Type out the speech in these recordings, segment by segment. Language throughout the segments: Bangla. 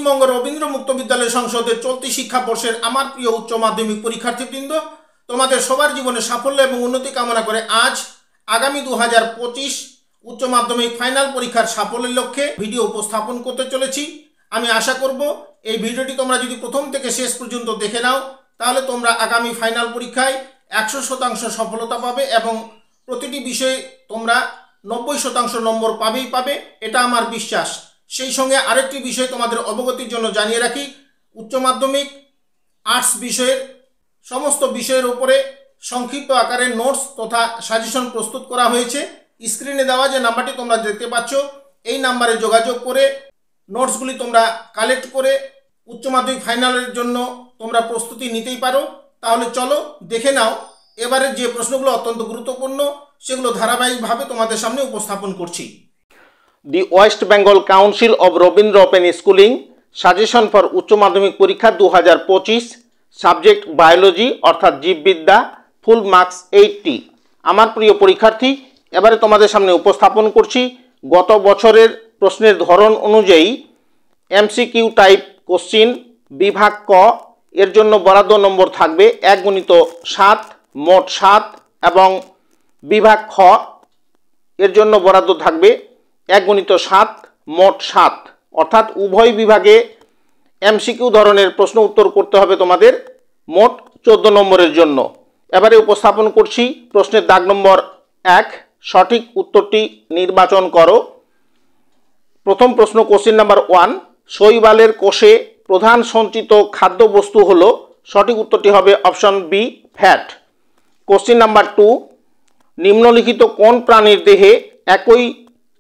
পশ্চিমবঙ্গ রবীন্দ্র মুক্ত বিদ্যালয় সংসদের চলতি শিক্ষাবর্ষের আমার প্রিয় উচ্চ মাধ্যমিক পরীক্ষার্থীবৃন্দ, তোমাদের সবার জীবনে সাফল্য এবং উন্নতি কামনা করে আজ আগামী 2025 উচ্চ মাধ্যমিক ফাইনাল পরীক্ষার সাফল্যের লক্ষ্যে ভিডিও উপস্থাপন করতে চলেছি। আমি আশা করব এই ভিডিওটি তোমরা যদি প্রথম থেকে শেষ পর্যন্ত দেখে নাও তাহলে তোমরা আগামী ফাইনাল পরীক্ষায় 100% সফলতা পাবে এবং প্রতিটি বিষয়ে তোমরা 90% নম্বর পাবে, এটা আমার বিশ্বাস। সেই সঙ্গে আরেকটি বিষয় তোমাদের অবগতির জন্য জানিয়ে রাখি, উচ্চ মাধ্যমিক আর্টস বিষয়ের সমস্ত বিষয়ের উপরে সংক্ষিপ্ত আকারে নোটস তথা সাজেশন প্রস্তুত করা হয়েছে। স্ক্রিনে দেওয়া যে নাম্বারটি তোমরা দেখতে পাচ্ছ এই নাম্বারে যোগাযোগ করে নোটসগুলি তোমরা কালেক্ট করে উচ্চ মাধ্যমিক ফাইনালের জন্য তোমরা প্রস্তুতি নিতেই পারো। তাহলে চলো দেখে নাও এবারে যে প্রশ্নগুলো অত্যন্ত গুরুত্বপূর্ণ সেগুলো ধারাবাহিকভাবে তোমাদের সামনে উপস্থাপন করছি। The West Bengal Council of Rabindra Open Schooling suggestion for উচ্চ মাধ্যমিক পরীক্ষা 2025, সাবজেক্ট বায়োলজি অর্থাৎ জীববিদ্যা, ফুল মার্কস 80। আমার প্রিয় পরীক্ষার্থী, এবারে তোমাদের সামনে উপস্থাপন করছি গত বছরের প্রশ্নের ধরন অনুযায়ী এমসিকিউ টাইপ কোশ্চিন। বিভাগ ক এর জন্য বরাদ্দ নম্বর থাকবে 1x7, মোট 7, এবং বিভাগ খ এর জন্য বরাদ্দ থাকবে 1x7, মোট 7, অর্থাৎ উভয় বিভাগে এমসিকিউ ধরনের প্রশ্ন উত্তর করতে হবে তোমাদের মোট 14 নম্বরের জন্য। এবারে উপস্থাপন করছি প্রশ্নের দাগ নম্বর 1, সঠিক উত্তরটি নির্বাচন করো। প্রথম প্রশ্ন, কোশ্চিন নাম্বার 1, শৈবালের কোষে প্রধান সঞ্চিত খাদ্যবস্তু হলো, সঠিক উত্তরটি হবে option B, fat. Question number 2, নিম্নলিখিত কোন প্রাণীর দেহে একই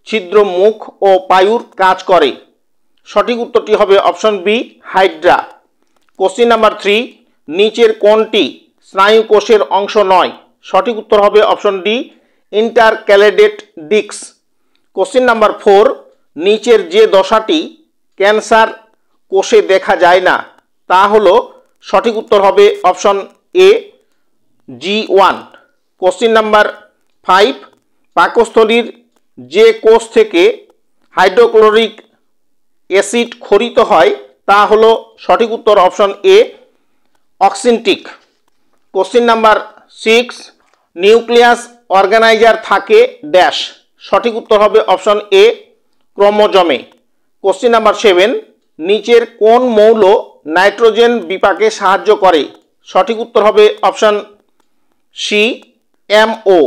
ছিদ্র মুখ ও পায়ুর কাজ করে, সঠিক উত্তরটি হবে option B, hydra. Question number 3, নিচের কোনটি স্নায়ু কোষের অংশ নয়, সঠিক উত্তর হবে option D, intercalated disc. Question number 4, নিচের যে দশাটি ক্যান্সার কোষে দেখা যায় না তা হলো, সঠিক উত্তর হবে অপশন এ, G1। কোশ্চিন নাম্বার 5, পাকস্থলীর যে কোষ থেকে হাইড্রোক্লোরিক অ্যাসিড ক্ষরিত হয় তা হলো, সঠিক উত্তর option A, oxyntic. Question number 6, nucleus organiser থাকে ড্যাশ, সঠিক উত্তর হবে অপশন এ, ক্রোমোজোমে। কোশ্চিন নাম্বার 7, নিচের কোন মৌল নাইট্রোজেন বিপাকে সাহায্য করে, সঠিক উত্তর হবে option C, MO।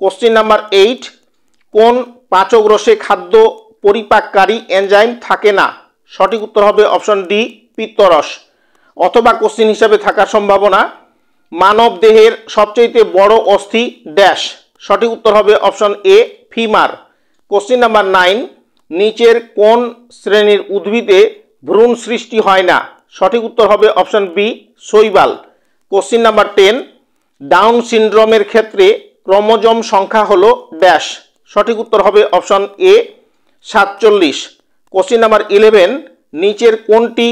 Question number 8, কোন পাচকরসে খাদ্য পরিপাককারী এনজাইম থাকে না, সঠিক উত্তর হবে অপশন ডি, পিত্তরস। অথবা কোশ্চিন হিসাবে থাকার সম্ভাবনা, মানব দেহের সবচেয়ে বড় অস্থি ড্যাশ, সঠিক উত্তর হবে অপশন এ, ফিমার। কোশ্চিন নাম্বার 9, নিচের কোন শ্রেণীর উদ্ভিদে ভ্রূণ সৃষ্টি হয় না, সঠিক উত্তর হবে অপশন বি, শৈবাল। কোশ্চিন নাম্বার 10, ডাউন সিনড্রোমের ক্ষেত্রে ক্রোমোজোম সংখ্যা হলো ড্যাশ, সঠিক উত্তর হবে অপশন এ, 47। কোশ্চিন নাম্বার 11, নিচের কোনটি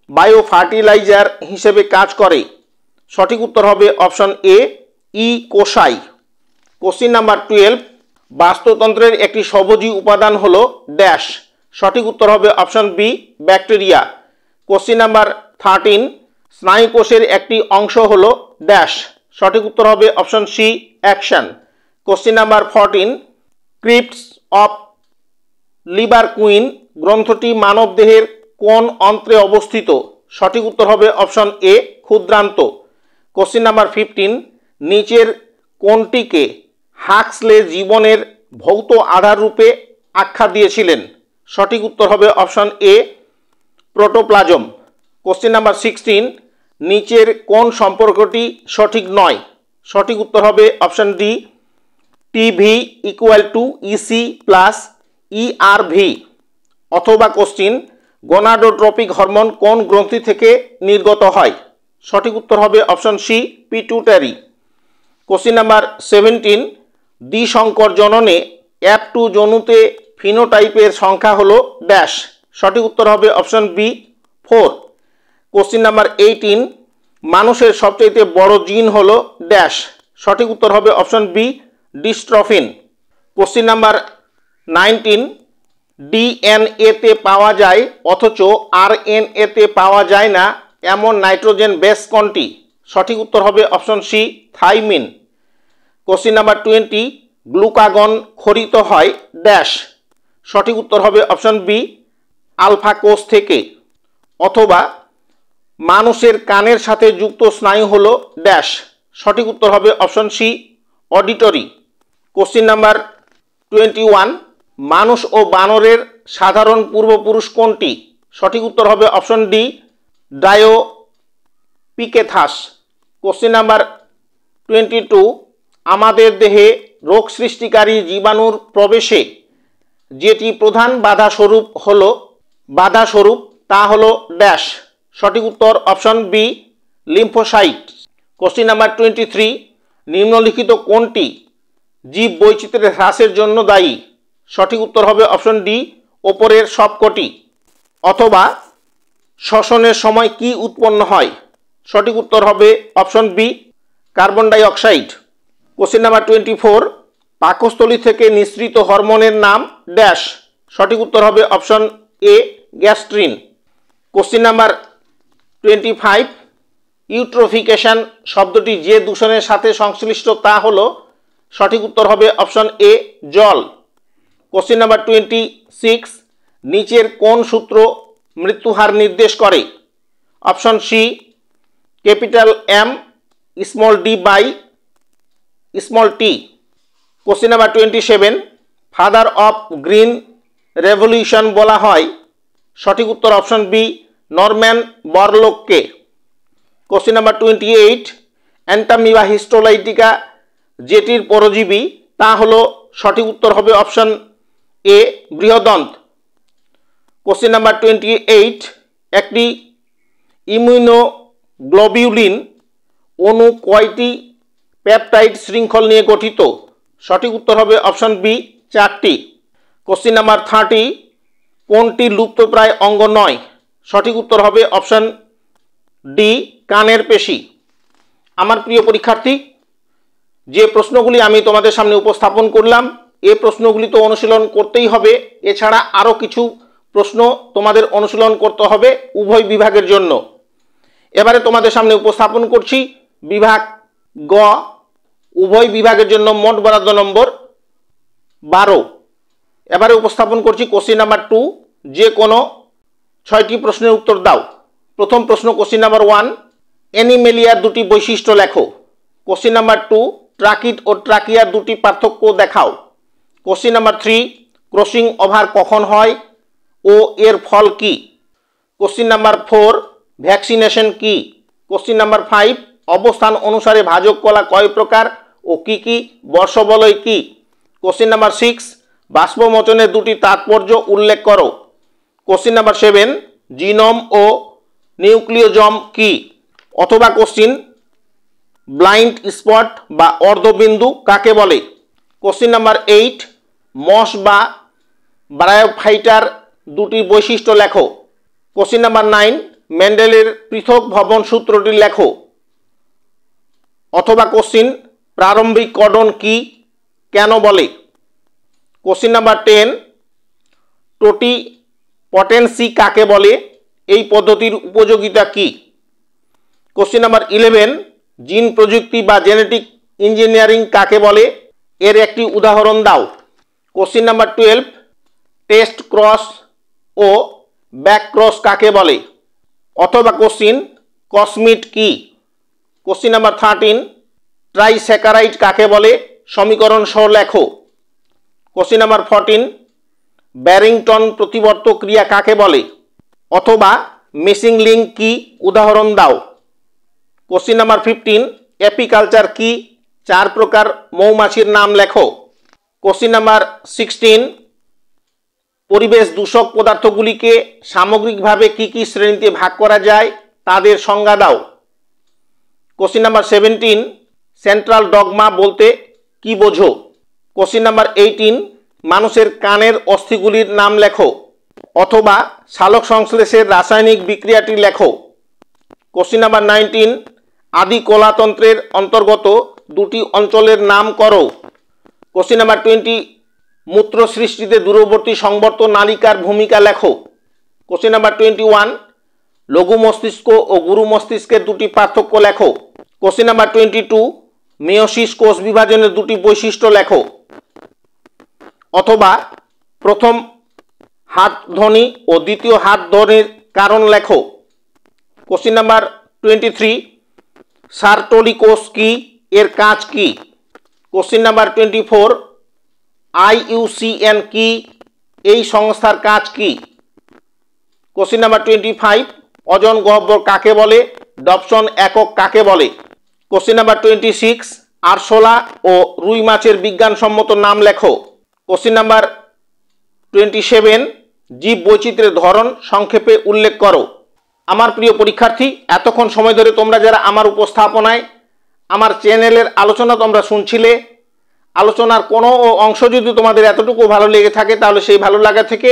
বায়ো ফার্টিলাইজার হিসেবে কাজ করে, সঠিক উত্তর হবে অপশন এ, ই কোষাই। কোশ্চিন নাম্বার 12, বাস্তুতন্ত্রের একটি স্বভোজী উপাদান হলো ড্যাশ, সঠিক উত্তর হবে option B, bacteria. Question number 13, স্নায়ুকোষের একটি অংশ হলো ড্যাশ, সঠিক উত্তর হবে option C, axon. Question number 14, crypts of Lieberkuhn গ্রন্থটি মানব দেহের কোন অন্ত্রে অবস্থিত, সঠিক উত্তর হবে অপশন এ, ক্ষুদ্রান্ত। কোশ্চিন নাম্বার 15, নিচের কোনটিকে হাক্সলে জীবনের ভৌত আধার রূপে আখ্যা দিয়েছিলেন, সঠিক উত্তর হবে option A, protoplasm. Question number 16, নিচের কোন সম্পর্কটি সঠিক নয়, সঠিক উত্তর হবে option D, TV = EC + ERV। অথবা কোশ্চিন, গোনাডোট্রপিক হরমোন কোন গ্রন্থি থেকে নির্গত হয়, সঠিক উত্তর হবে option C, pituitary. Question number 17, দ্বিসংকর জননে F2 জনুতে ফিনোটাইপের সংখ্যা হলো ড্যাশ, সঠিক উত্তর হবে অপশন বি, 4। কোশ্চিন নাম্বার 18, মানুষের সবচেয়ে বড় জিন হলো ড্যাশ, সঠিক উত্তর হবে option B, dystrophin. Question number 19, DNA তে পাওয়া যায় অথচ আরএনএ তে পাওয়া যায় না এমন নাইট্রোজেন বেস কোনটি? সঠিক উত্তর হবে option C, thymine. Question number 20, glucagon খরিত হয় ড্যাশ। সঠিক উত্তর হবে অপশন বি, আলফা কোষ থেকে। অথবা মানুষের কানের সাথে যুক্ত স্নায়ু হলো ড্যাশ। সঠিক উত্তর হবে option C, auditory. Question number 21, মানুষ ও বানরের সাধারণ পূর্বপুরুষ কোনটি? সঠিক উত্তর হবে অপশন ডি, ডায়োপিকেথাস। কোশ্চিন নাম্বার 22, আমাদের দেহে রোগ সৃষ্টিকারী জীবাণুর প্রবেশে যেটি প্রধান বাধাস্বরূপ তা হলো ড্যাশ। সঠিক উত্তর option B, lymphocyte. Question number 23, নিম্নলিখিত কোনটি জীব বৈচিত্র্যের হ্রাসের জন্য দায়ী? সঠিক উত্তর হবে অপশন ডি, ওপরের সবকটি। অথবা শ্বসনের সময় কি উৎপন্ন হয়? সঠিক উত্তর হবে option B, carbon die oxide. Question number 24, পাকস্থলী থেকে নিঃসৃত হরমোনের নাম ড্যাশ। সঠিক উত্তর হবে অপশন এ, গ্যাস্ট্রিন। কোশ্চিন নাম্বার 25, ইউট্রোফিকেশন শব্দটি যে দূষণের সাথে সংশ্লিষ্ট তা হলো? সঠিক উত্তর হবে অপশন এ, জল। কোশ্চিন নাম্বার 26, নিচের কোন সূত্র মৃত্যুহার নির্দেশ করে? Option C, capital M small D by small T. Question number 27, father of green revolution বলা হয়? সঠিক উত্তর অপশন বি, নরম্যান বরলোককে। কোশ্চিন নাম্বার 28, অ্যান্টামিবা হিস্টোলাইটিকা যেটির পরজীবী তা হলো? সঠিক উত্তর হবে অপশন এ, বৃহদন্ত। কোশ্চিন নাম্বার 28, একটি ইমিউনোগ্লোবিউলিন অণু কয়টি পেপটাইড শৃঙ্খল নিয়ে গঠিত? সঠিক উত্তর হবে অপশন বি, 4টি। কোশ্চিন নাম্বার 30, কোনটি লুপ্তপ্রায় অঙ্গ নয়? সঠিক উত্তর হবে অপশন ডি, কানের পেশি। আমার প্রিয় পরীক্ষার্থী, যে প্রশ্নগুলি আমি তোমাদের সামনে উপস্থাপন করলাম এই প্রশ্নগুলি তো অনুশীলন করতেই হবে। এছাড়া আরও কিছু প্রশ্ন তোমাদের অনুশীলন করতে হবে উভয় বিভাগের জন্য। এবারে তোমাদের সামনে উপস্থাপন করছি বিভাগ গ, উভয় বিভাগের জন্য মোট বরাদ্দ নম্বর 12। এবারে উপস্থাপন করছি কোশ্চিন নাম্বার 2, যে কোনো 6টি প্রশ্নের উত্তর দাও। প্রথম প্রশ্ন কোশ্চিন নাম্বার 1, অ্যানিমেলিয়ার দুটি বৈশিষ্ট্য লেখো। কোশ্চিন নাম্বার 2, ট্রাকিড ও ট্রাকিয়ার দুটি পার্থক্য দেখাও। কোশ্চিন নাম্বার 3, ক্রসিং ওভার কখন হয় ও এর ফল কি? কোশ্চিন নাম্বার 4, ভ্যাকসিনেশন কি? কোশ্চিন নাম্বার 5, অবস্থান অনুসারে ভাজক কলা কয় প্রকার ও কি কি? বর্ষবলয় কি? কোশ্চিন নাম্বার 6, বাষ্পমোচনের দুটি তাৎপর্য উল্লেখ করো। কোশ্চিন নাম্বার 7, জিনোম ও নিউক্লিওজম কি? অথবা কোশ্চিন, ব্লাইন্ড স্পট বা অর্ধবিন্দু কাকে বলে? কোশ্চিন নাম্বার 8, মস বা ব্রায়োফাইটার দুটি বৈশিষ্ট্য লেখো। কোশ্চিন নাম্বার 9, মেন্ডেলের পৃথক ভবন সূত্রটি লেখো। অথবা কোশ্চিন, প্রারম্ভিক কডন কি, কেন বলে? কোশ্চিন নাম্বার 10, টোটিপটেন্সি কাকে বলে? এই পদ্ধতির উপযোগিতা কি? কোশ্চিন নাম্বার 11, জিন প্রযুক্তি বা জেনেটিক ইঞ্জিনিয়ারিং কাকে বলে? এর একটি উদাহরণ দাও। কোশ্চিন নাম্বার 12, টেস্ট ক্রস ও ব্যাক ক্রস কাকে বলে? অথবা কোশ্চিন, কসমিট কি? কোশ্চিন নাম্বার 13, ট্রাইস্যাকারাইড কাকে বলে? সমীকরণ সহ লেখো। কোশ্চিন নাম্বার 14, ব্যারিংটন প্রতিবর্ত ক্রিয়া কাকে বলে? অথবা মিসিং লিঙ্ক কি? উদাহরণ দাও। কোশ্চিন নাম্বার 15, অ্যাপিকালচার কি? 4 প্রকার মৌমাছির নাম লেখো। কোশ্চিন নাম্বার 16, পরিবেশ দূষক পদার্থগুলিকে সামগ্রিকভাবে কি কি শ্রেণীতে ভাগ করা যায় তাদের সংজ্ঞা দাও। কোশ্চিন নাম্বার 17, সেন্ট্রাল ডগমা বলতে কি বোঝো? কোশ্চিন নাম্বার 18, মানুষের কানের অস্থিগুলির নাম লেখো। অথবা সালোক সংশ্লেষের রাসায়নিক বিক্রিয়াটি লেখো। কোশ্চিন নাম্বার 19, আদি কলাতন্ত্রের অন্তর্গত দুটি অঞ্চলের নাম করো। কোশ্চিন নাম্বার 20, মূত্র সৃষ্টিতে দূরবর্তী সংবর্ত নালিকার ভূমিকা লেখো। কোশ্চেন নাম্বার 21, লঘু মস্তিষ্ক ও গুরু মস্তিষ্কের দুটি পার্থক্য লেখো। কোশ্চেন নাম্বার 22, মেয়োসিস কোষ বিভাজনের দুটি বৈশিষ্ট্য লেখো। অথবা প্রথম হাত ধ্বনি ও দ্বিতীয় হাত ধ্বনির কারণ লেখো। কোশ্চেন নাম্বার 23, সার্টোলি কোষ কি, এর কাজ কি? কোশ্চেন নাম্বার 24, IUCN কি, এই সংস্থার কাজ কি? কোশ্চেন নাম্বার 25, ওজন গহ্বর কাকে বলে, ডপসন একক কাকে বলে? কোশ্চেন নাম্বার 26, আরশোলা ও রুই মাছের বিজ্ঞানসম্মত নাম লেখো। কোশ্চেন নাম্বার 27, জীব বৈচিত্র্যের ধরন সংক্ষেপে উল্লেখ করো। আমার প্রিয় পরীক্ষার্থী, এতক্ষণ সময় ধরে তোমরা যারা আমার উপস্থাপনায় আমার চ্যানেলের আলোচনা তোমরা শুনছিলে, আলোচনার কোনো অংশ যদি তোমাদের এতটুকু ভালো লেগে থাকে তাহলে সেই ভালো লাগা থেকে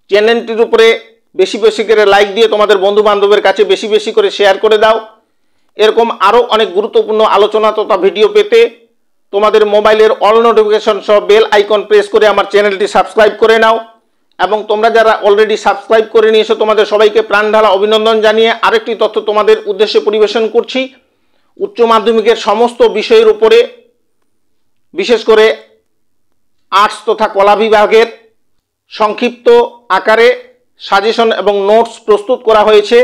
চ্যানেলটির উপরে বেশি বেশি করে লাইক দিয়ে তোমাদের বন্ধু বান্ধবের কাছে বেশি বেশি করে শেয়ার করে দাও। এরকম আরও অনেক গুরুত্বপূর্ণ আলোচনা তথা ভিডিও পেতে তোমাদের মোবাইলের অল নোটিফিকেশন সহ বেল আইকন প্রেস করে আমার চ্যানেলটি সাবস্ক্রাইব করে নাও। এবং তোমরা যারা অলরেডি সাবস্ক্রাইব করে নিয়েছো তোমাদের সবাইকে প্রাণঢালা অভিনন্দন জানিয়ে আরেকটি তথ্য তোমাদের উদ্দেশ্যে পরিবেশন করছি। উচ্চ মাধ্যমিকের সমস্ত বিষয়ের উপরে, বিশেষ করে আর্টস তথা কলা বিভাগের সংক্ষিপ্ত আকারে সাজেশন এবং নোটস প্রস্তুত করা হয়েছে।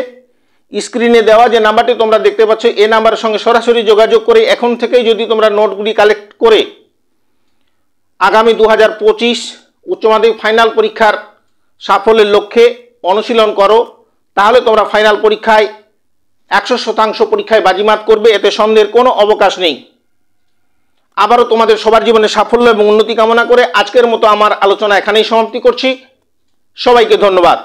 স্ক্রিনে দেওয়া যে নাম্বারটি তোমরা দেখতে পাচ্ছ এই নাম্বারের সঙ্গে সরাসরি যোগাযোগ করে এখন থেকেই যদি তোমরা নোটগুলি কালেক্ট করে আগামী 2025 উচ্চ মাধ্যমিক ফাইনাল পরীক্ষার সাফল্যের লক্ষ্যে অনুশীলন করো, তাহলে তোমরা ফাইনাল পরীক্ষায় 100% পরীক্ষায় বাজিমাত করবে, এতে সন্দেহের কোনো অবকাশ নেই। আবারও তোমাদের সবার জীবনে সাফল্য এবং উন্নতি কামনা করে আজকের মতো আমার আলোচনা এখানেই সমাপ্তি করছি। সবাইকে ধন্যবাদ।